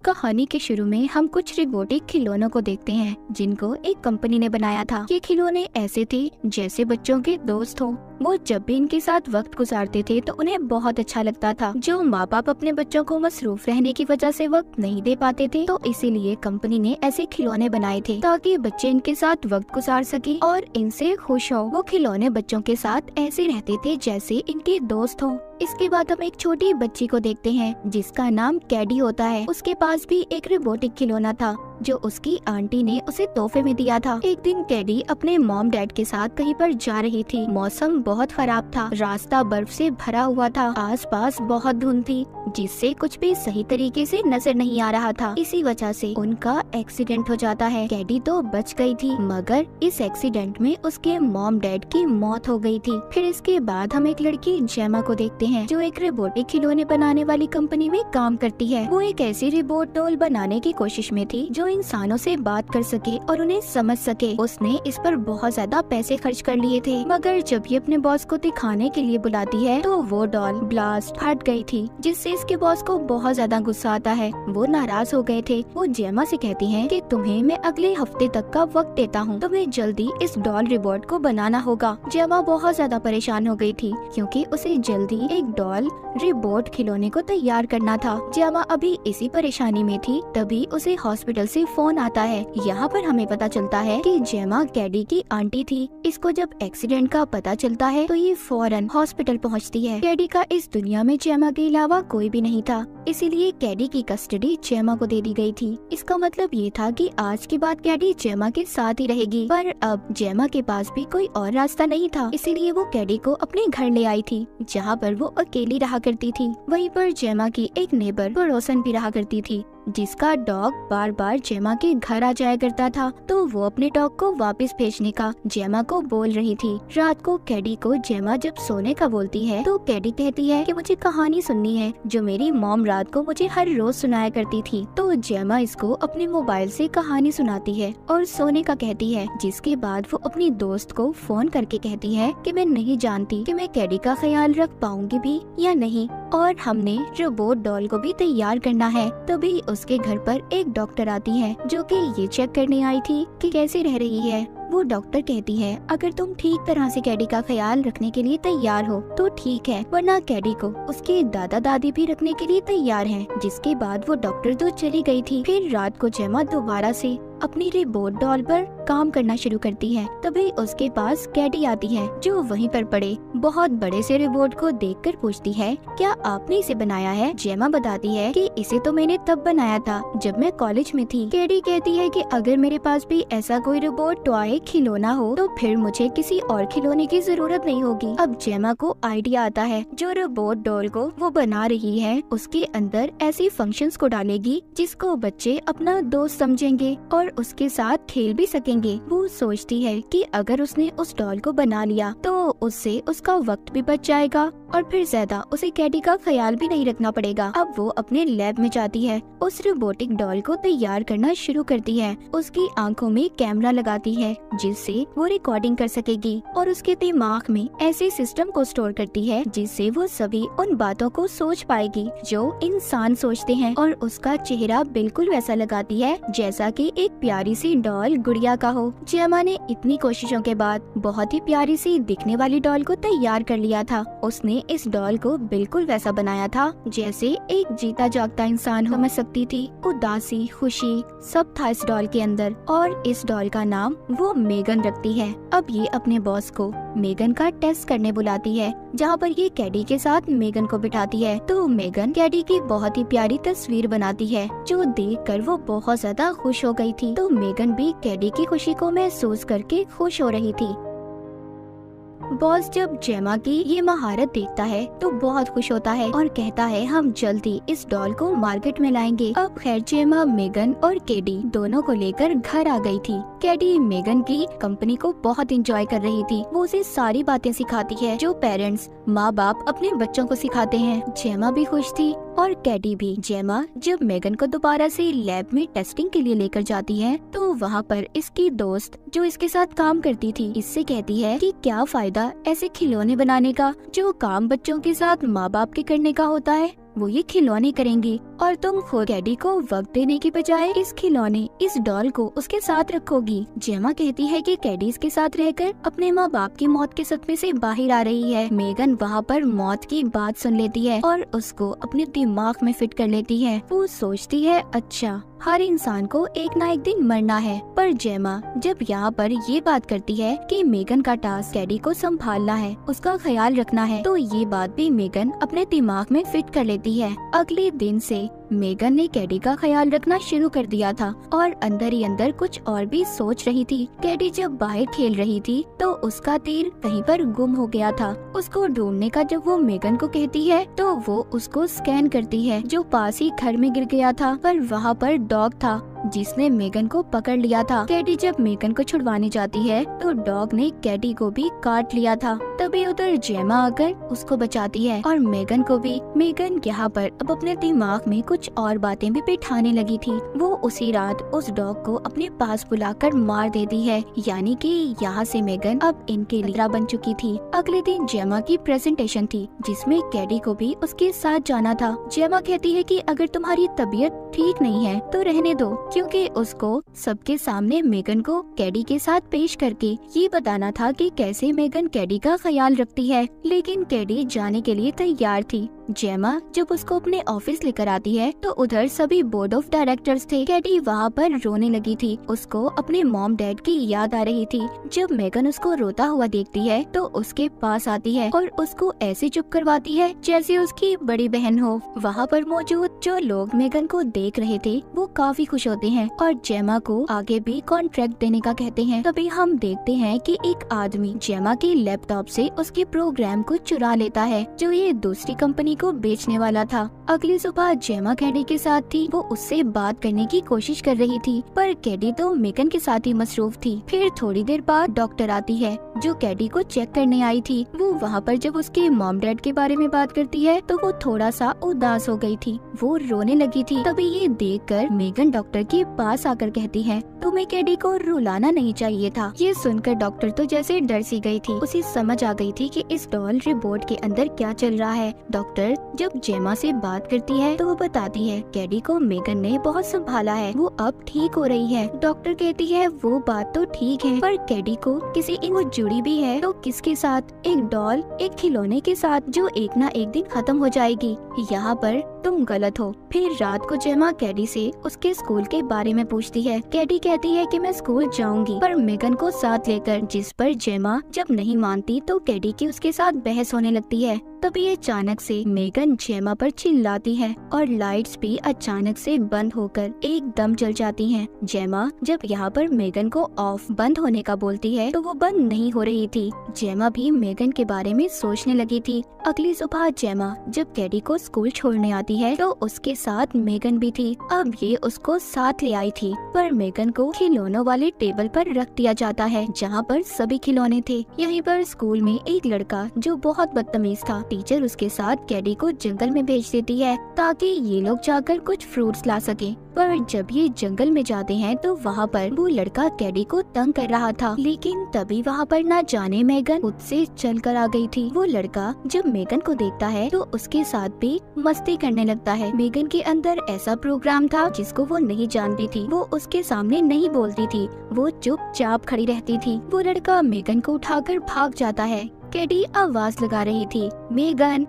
कहानी के शुरू में हम कुछ रोबोटिक खिलौनों को देखते हैं जिनको एक कंपनी ने बनाया था। ये खिलौने ऐसे थे जैसे बच्चों के दोस्त हो। वो जब भी इनके साथ वक्त गुजारते थे तो उन्हें बहुत अच्छा लगता था। जो माँ बाप अपने बच्चों को मसरूफ रहने की वजह से वक्त नहीं दे पाते थे, तो इसीलिए कंपनी ने ऐसे खिलौने बनाए थे ताकि बच्चे इनके साथ वक्त गुजार सके और इनसे खुश हो। वो खिलौने बच्चों के साथ ऐसे रहते थे जैसे इनके दोस्त हो। इसके बाद हम एक छोटी बच्ची को देखते हैं जिसका नाम कैडी होता है। उसके पास भी एक रोबोटिक खिलौना था जो उसकी आंटी ने उसे तोहफे में दिया था। एक दिन कैडी अपने मॉम डैड के साथ कहीं पर जा रही थी। मौसम बहुत खराब था, रास्ता बर्फ से भरा हुआ था, आसपास बहुत धुंध थी जिससे कुछ भी सही तरीके से नजर नहीं आ रहा था। इसी वजह से उनका एक्सीडेंट हो जाता है। कैडी तो बच गई थी मगर इस एक्सीडेंट में उसके मॉम डैड की मौत हो गई थी। फिर इसके बाद हम एक लड़की जेमा को देखते हैं जो एक रोबोटिक खिलौने बनाने वाली कंपनी में काम करती है। वो एक ऐसी रोबोट डॉल बनाने की कोशिश में थी जो इंसानों से बात कर सके और उन्हें समझ सके। उसने इस पर बहुत ज्यादा पैसे खर्च कर लिए थे मगर जब ये अपने बॉस को दिखाने के लिए बुलाती है तो वो डॉल ब्लास्ट फट गई थी जिससे इसके बॉस को बहुत ज्यादा गुस्सा आता है। वो नाराज हो गए थे। वो जेमा से कहती हैं कि तुम्हें मैं अगले हफ्ते तक का वक्त देता हूँ, तुम्हें जल्दी इस डॉल रोबोट को बनाना होगा। जेमा बहुत ज्यादा परेशान हो गई थी क्योंकि उसे जल्दी एक डॉल रोबोट खिलौने को तैयार करना था। जेमा अभी इसी परेशानी में थी तभी उसे हॉस्पिटल से फोन आता है। यहाँ पर हमें पता चलता है कि जेमा कैडी की आंटी थी। इसको जब एक्सीडेंट का पता चलता है तो ये फौरन हॉस्पिटल पहुँचती है। कैडी का इस दुनिया में जेमा के अलावा कोई भी नहीं था, इसीलिए कैडी की कस्टडी जेमा को दे दी गई थी। इसका मतलब ये था कि आज के बाद कैडी जेमा के साथ ही रहेगी। पर अब जेमा के पास भी कोई और रास्ता नहीं था, इसीलिए वो कैडी को अपने घर ले आई थी जहाँ पर वो अकेली रहा करती थी। वहीं पर जेमा की एक नेबर पड़ोसन भी रहा करती थी जिसका डॉग बार बार जेमा के घर आ जाया करता था, तो वो अपने डॉग को वापस भेजने का जेमा को बोल रही थी। रात को कैडी को जेमा जब सोने का बोलती है तो कैडी कहती है कि मुझे कहानी सुननी है जो मेरी मॉम रात को मुझे हर रोज सुनाया करती थी। तो जेमा इसको अपने मोबाइल से कहानी सुनाती है और सोने का कहती है, जिसके बाद वो अपनी दोस्त को फोन करके कहती है कि मैं नहीं जानती कि मैं कैडी का ख्याल रख पाऊंगी भी या नहीं, और हमने रोबोट डॉल को भी तैयार करना है। तभी उसके घर पर एक डॉक्टर आती है जो कि ये चेक करने आई थी कि कैसे रह रही है। वो डॉक्टर कहती है अगर तुम ठीक तरह से कैडी का ख्याल रखने के लिए तैयार हो तो ठीक है, वरना कैडी को उसके दादा दादी भी रखने के लिए तैयार हैं। जिसके बाद वो डॉक्टर तो चली गई थी। फिर रात को जेमा दोबारा से अपनी रोबोट डॉल पर काम करना शुरू करती है। तभी उसके पास कैडी आती है जो वहीं पर पड़े बहुत बड़े से रोबोट को देखकर पूछती है, क्या आपने इसे बनाया है? जेमा बताती है कि इसे तो मैंने तब बनाया था जब मैं कॉलेज में थी। कैडी कहती है कि अगर मेरे पास भी ऐसा कोई रोबोट टॉय खिलौना हो तो फिर मुझे किसी और खिलौने की जरूरत नहीं होगी। अब जेमा को आइडिया आता है, जो रोबोट डॉल को वो बना रही है उसके अंदर ऐसी फंक्शंस को डालेगी जिसको बच्चे अपना दोस्त समझेंगे और उसके साथ खेल भी सकेंगे। वो सोचती है कि अगर उसने उस डॉल को बना लिया तो उससे उसका वक्त भी बच जाएगा और फिर ज्यादा उसे कैडी का ख्याल भी नहीं रखना पड़ेगा। अब वो अपने लैब में जाती है, उस रोबोटिक डॉल को तैयार करना शुरू करती है। उसकी आंखों में कैमरा लगाती है जिससे वो रिकॉर्डिंग कर सकेगी और उसके दिमाग में ऐसे सिस्टम को स्टोर करती है जिससे वो सभी उन बातों को सोच पाएगी जो इंसान सोचते हैं, और उसका चेहरा बिल्कुल वैसा लगाती है जैसा कि एक प्यारी सी डॉल गुड़िया का हो। जेमा ने इतनी कोशिशों के बाद बहुत ही प्यारी सी दिखने वाली डॉल को तैयार कर लिया था। उसने इस डॉल को बिल्कुल वैसा बनाया था जैसे एक जीता जागता इंसान हो। समझ सकती थी उदासी खुशी सब था इस डॉल के अंदर, और इस डॉल का नाम वो मेगन रखती है। अब ये अपने बॉस को मेगन का टेस्ट करने बुलाती है जहाँ पर ये कैडी के साथ मेगन को बिठाती है। तो मेगन कैडी की बहुत ही प्यारी तस्वीर बनाती है जो देखकर वो बहुत ज्यादा खुश हो गई थी। तो मेगन भी कैडी की खुशी को महसूस करके खुश हो रही थी। बॉस जब जेमा की ये महारत देखता है तो बहुत खुश होता है और कहता है हम जल्दी इस डॉल को मार्केट में लाएंगे। अब खैर जेमा मेगन और कैडी दोनों को लेकर घर आ गई थी। कैडी मेगन की कंपनी को बहुत एंजॉय कर रही थी। वो उसे सारी बातें सिखाती है जो पेरेंट्स माँ बाप अपने बच्चों को सिखाते हैं। जेमा भी खुश थी और कैडी भी। जेमा जब मेगन को दोबारा से लैब में टेस्टिंग के लिए लेकर जाती है तो वहाँ पर इसकी दोस्त जो इसके साथ काम करती थी इससे कहती है कि क्या फायदा ऐसे खिलौने बनाने का जो काम बच्चों के साथ माँ बाप के करने का होता है। वो ये खिलौने करेंगी और तुम खुद कैडी को वक्त देने की बजाय इस खिलौने, इस डॉल को उसके साथ रखोगी। जेमा कहती है कि कैडी इसके साथ रहकर अपने माँ बाप की मौत के सदमे से बाहर आ रही है। मेगन वहाँ पर मौत की बात सुन लेती है और उसको अपने दिमाग में फिट कर लेती है। वो सोचती है अच्छा, हर इंसान को एक ना एक दिन मरना है। पर जेमा जब यहाँ पर ये बात करती है कि मेगन का टास्क कैडी को संभालना है, उसका ख्याल रखना है, तो ये बात भी मेगन अपने दिमाग में फिट कर लेती है। अगले दिन से मेगन ने कैडी का ख्याल रखना शुरू कर दिया था और अंदर ही अंदर कुछ और भी सोच रही थी। कैडी जब बाहर खेल रही थी तो उसका तीर कहीं पर गुम हो गया था। उसको ढूंढने का जब वो मेगन को कहती है तो वो उसको स्कैन करती है, जो पास ही घर में गिर गया था। पर वहाँ पर डॉग था जिसने मेगन को पकड़ लिया था। कैडी जब मेगन को छुड़वाने जाती है तो डॉग ने कैडी को भी काट लिया था। तभी उधर जेमा आकर उसको बचाती है और मेगन को भी। मेगन यहाँ पर अब अपने दिमाग में कुछ और बातें भी बिठाने लगी थी। वो उसी रात उस डॉग को अपने पास बुलाकर मार देती है, यानी कि यहाँ से मेगन अब इनके लीडर बन चुकी थी। अगले दिन जेमा की प्रेजेंटेशन थी जिसमें कैडी को भी उसके साथ जाना था। जेमा कहती है कि अगर तुम्हारी तबीयत ठीक नहीं है तो रहने दो, क्योंकि उसको सबके सामने मेगन को कैडी के साथ पेश करके ये बताना था कि कैसे मेगन कैडी का ख्याल रखती है। लेकिन कैडी जाने के लिए तैयार थी। जेमा जब उसको अपने ऑफिस लेकर आती है तो उधर सभी बोर्ड ऑफ डायरेक्टर्स थे। कैडी वहाँ पर रोने लगी थी। उसको अपने मॉम डैड की याद आ रही थी। जब मेगन उसको रोता हुआ देखती है तो उसके पास आती है और उसको ऐसे चुप करवाती है जैसे उसकी बड़ी बहन हो। वहाँ पर मौजूद जो लोग मेगन को देख रहे थे वो काफी खुश होते हैं और जेमा को आगे भी कॉन्ट्रैक्ट देने का कहते हैं। तभी हम देखते हैं कि एक आदमी जेमा के लैपटॉप से उसके प्रोग्राम को चुरा लेता है, जो ये दूसरी कंपनी को बेचने वाला था। अगली सुबह जेमा कैडी के साथ थी। वो उससे बात करने की कोशिश कर रही थी पर कैडी तो मेगन के साथ ही मसरूफ थी। फिर थोड़ी देर बाद डॉक्टर आती है जो कैडी को चेक करने आई थी। वो वहाँ पर जब उसके मॉम डैड के बारे में बात करती है तो वो थोड़ा सा उदास हो गई थी। वो रोने लगी थी। तभी ये देखकर मेगन डॉक्टर के पास आकर कहती है तुम्हें कैडी को रुलाना नहीं चाहिए था। ये सुनकर डॉक्टर तो जैसे डर सी गई थी। उसे समझ आ गई थी कि इस डॉल रिपोर्ट के अंदर क्या चल रहा है। डॉक्टर जब जेमा से बात करती है तो वो बताती है कैडी को मेगन ने बहुत संभाला है, वो अब ठीक हो रही है। डॉक्टर कहती है वो बात तो ठीक है पर कैडी को किसी वो जुड़ी भी है तो किसके साथ? एक डॉल, एक खिलौने के साथ जो एक ना एक दिन खत्म हो जाएगी। यहाँ पर तुम गलत हो। फिर रात को जेमा कैडी से उसके स्कूल के बारे में पूछती है। कैडी कहती है कि मैं स्कूल जाऊंगी पर मेगन को साथ लेकर, जिस पर जेमा जब नहीं मानती तो कैडी की उसके साथ बहस होने लगती है। तभी अचानक से मेगन जेमा पर चिल्लाती है और लाइट्स भी अचानक से बंद होकर एकदम जल जाती हैं। जेमा जब यहाँ पर मेगन को ऑफ बंद होने का बोलती है तो वो बंद नहीं हो रही थी। जेमा भी मेगन के बारे में सोचने लगी थी। अगली सुबह जेमा जब कैडी को स्कूल छोड़ने आती है तो उसके साथ मेगन भी थी। अब ये उसको साथ ले आई थी पर मेगन को खिलौनों वाले टेबल पर रख दिया जाता है जहाँ पर सभी खिलौने थे। यहीं पर स्कूल में एक लड़का जो बहुत बदतमीज था, टीचर उसके साथ कैडी को जंगल में भेज देती है ताकि ये लोग जाकर कुछ फ्रूट्स ला सके। पर जब ये जंगल में जाते हैं तो वहाँ पर वो लड़का कैडी को तंग कर रहा था। लेकिन तभी वहाँ पर ना जाने मेगन खुद से चल कर आ गई थी। वो लड़का जब मेगन को देखता है तो उसके साथ भी मस्ती करने लगता है। मेगन के अंदर ऐसा प्रोग्राम था जिसको वो नहीं जानती थी। वो उसके सामने नहीं बोलती थी, वो चुपचाप खड़ी रहती थी। वो लड़का मेगन को उठाकर भाग जाता है। कैडी आवाज लगा रही थी, मेगन।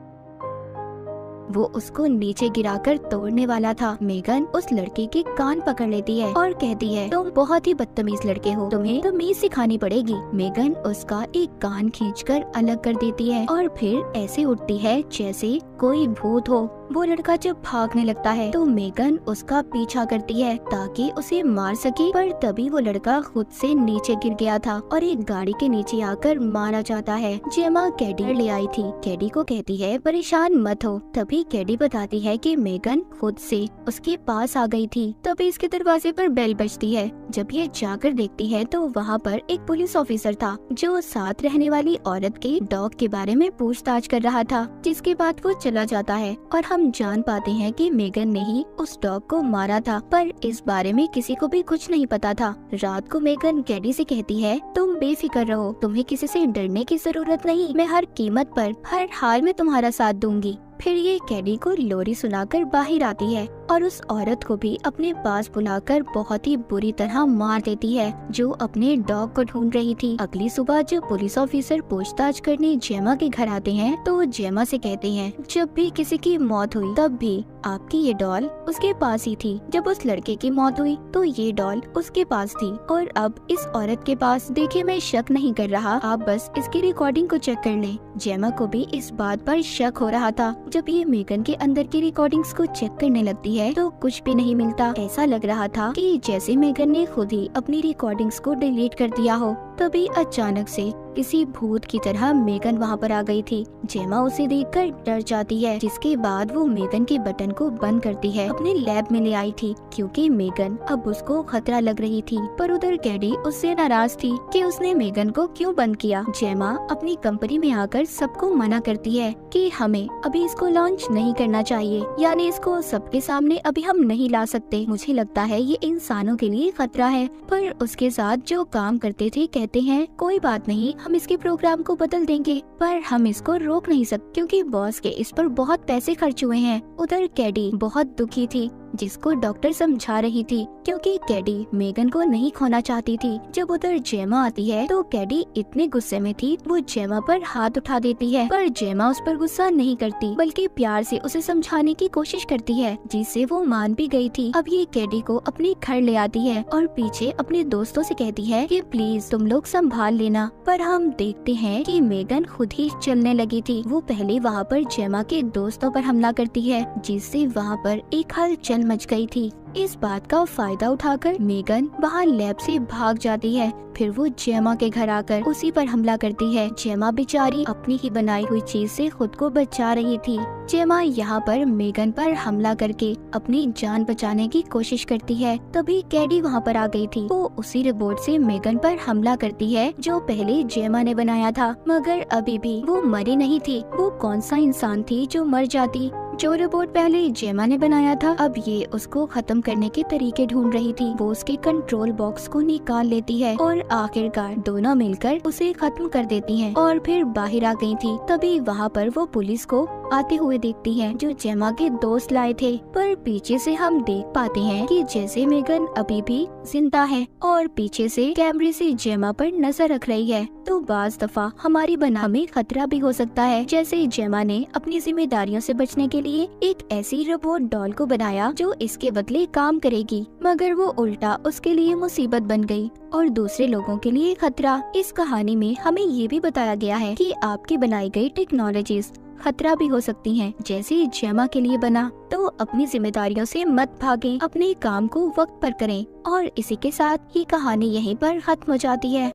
वो उसको नीचे गिराकर तोड़ने वाला था। मेगन उस लड़के के कान पकड़ लेती है और कहती है तुम बहुत ही बदतमीज लड़के हो, तुम्हें तमीज सिखानी पड़ेगी। मेगन उसका एक कान खींचकर अलग कर देती है और फिर ऐसे उठती है जैसे कोई भूत हो। वो लड़का जब भागने लगता है तो मेगन उसका पीछा करती है ताकि उसे मार सके, पर तभी वो लड़का खुद से नीचे गिर गया था और एक गाड़ी के नीचे आकर मारा जाता है। जेमा कैडी ले आई थी। कैडी को कहती है परेशान मत हो। तभी कैडी बताती है कि मेगन खुद से उसके पास आ गई थी। तभी इसके दरवाजे पर बेल बजती है। जब ये जाकर देखती है तो वहाँ पर एक पुलिस ऑफिसर था जो साथ रहने वाली औरत के डॉग के बारे में पूछताछ कर रहा था, जिसके बाद वो चला जाता है और हम जान पाते हैं कि मेगन ने ही उस डॉग को मारा था। पर इस बारे में किसी को भी कुछ नहीं पता था। रात को मेगन कैडी से कहती है तुम बेफिक्र रहो, तुम्हें किसी से डरने की जरूरत नहीं, मैं हर कीमत पर हर हाल में तुम्हारा साथ दूंगी। फिर ये कैडी को लोरी सुनाकर बाहर आती है और उस औरत को भी अपने पास बुलाकर बहुत ही बुरी तरह मार देती है, जो अपने डॉग को ढूंढ रही थी। अगली सुबह जब पुलिस ऑफिसर पूछताछ करने जेमा के घर आते हैं तो वो जेमा से कहते हैं, जब भी किसी की मौत हुई तब भी आपकी ये डॉल उसके पास ही थी। जब उस लड़के की मौत हुई तो ये डॉल उसके पास थी और अब इस औरत के पास। देखिए, मैं शक नहीं कर रहा, आप बस इसकी रिकॉर्डिंग को चेक कर लें। जेमा को भी इस बात पर शक हो रहा था। जब ये मेगन के अंदर की रिकॉर्डिंग्स को चेक करने लगती है तो कुछ भी नहीं मिलता। ऐसा लग रहा था कि जैसे मेगन ने खुद ही अपनी रिकॉर्डिंग्स को डिलीट कर दिया हो। तभी अचानक से किसी भूत की तरह मेगन वहाँ पर आ गई थी। जेमा उसे देखकर डर जाती है, जिसके बाद वो मेगन के बटन को बंद करती है। अपने लैब में ले आई थी क्योंकि मेगन अब उसको खतरा लग रही थी। पर उधर कैडी उससे नाराज थी कि उसने मेगन को क्यों बंद किया। जेमा अपनी कंपनी में आकर सबको मना करती है कि हमें अभी इसको लॉन्च नहीं करना चाहिए, यानी इसको सबके सामने अभी हम नहीं ला सकते। मुझे लगता है ये इंसानों के लिए खतरा है। पर उसके साथ जो काम करते थे कहते हैं, कोई बात नहीं, हम इसके प्रोग्राम को बदल देंगे, पर हम इसको रोक नहीं सकते क्योंकि बॉस के इस पर बहुत पैसे खर्च हुए हैं। उधर कैडी बहुत दुखी थी, जिसको डॉक्टर समझा रही थी क्योंकि कैडी मेगन को नहीं खोना चाहती थी। जब उधर जेमा आती है तो कैडी इतने गुस्से में थी, वो जेमा पर हाथ उठा देती है, पर जेमा उस पर गुस्सा नहीं करती बल्कि प्यार से उसे समझाने की कोशिश करती है, जिससे वो मान भी गई थी। अब ये कैडी को अपने घर ले आती है और पीछे अपने दोस्तों से कहती है कि प्लीज तुम लोग संभाल लेना। पर हम देखते हैं कि मेगन खुद ही चलने लगी थी। वो पहले वहाँ पर जेमा के दोस्तों पर हमला करती है, जिससे वहाँ पर एक हलचल मच गई थी। इस बात का फायदा उठाकर मेगन बाहर लैब से भाग जाती है। फिर वो जेमा के घर आकर उसी पर हमला करती है। जेमा बेचारी अपनी ही बनाई हुई चीज से खुद को बचा रही थी। जेमा यहाँ पर मेगन पर हमला करके अपनी जान बचाने की कोशिश करती है। तभी कैडी वहाँ पर आ गई थी। वो उसी रोबोट से मेगन पर हमला करती है जो पहले जेमा ने बनाया था, मगर अभी भी वो मरी नहीं थी। वो कौन सा इंसान थी जो मर जाती। जो रोबोट पहले जेमा ने बनाया था, अब ये उसको खत्म करने के तरीके ढूंढ रही थी। वो उसके कंट्रोल बॉक्स को निकाल लेती है और आखिरकार दोनों मिलकर उसे खत्म कर देती हैं और फिर बाहर आ गई थी। तभी वहाँ पर वो पुलिस को आते हुए देखती हैं, जो जेमा के दोस्त लाए थे। पर पीछे से हम देख पाते हैं कि जैसे मेगन अभी भी जिंदा है और पीछे से कैमरे से जेमा पर नजर रख रही है। तो बाज दफा हमारी बना में खतरा भी हो सकता है। जैसे जेमा ने अपनी जिम्मेदारियों से बचने के लिए एक ऐसी रोबोट डॉल को बनाया जो इसके बदले काम करेगी, मगर वो उल्टा उसके लिए मुसीबत बन गई और दूसरे लोगों के लिए खतरा। इस कहानी में हमें ये भी बताया गया है कि आपकी बनाई गई टेक्नोलॉजीज खतरा भी हो सकती हैं, जैसे जेमा के लिए बना। तो अपनी जिम्मेदारियों से मत भागें, अपने काम को वक्त पर करें। और इसी के साथ ये कहानी यहीं पर खत्म हो जाती है।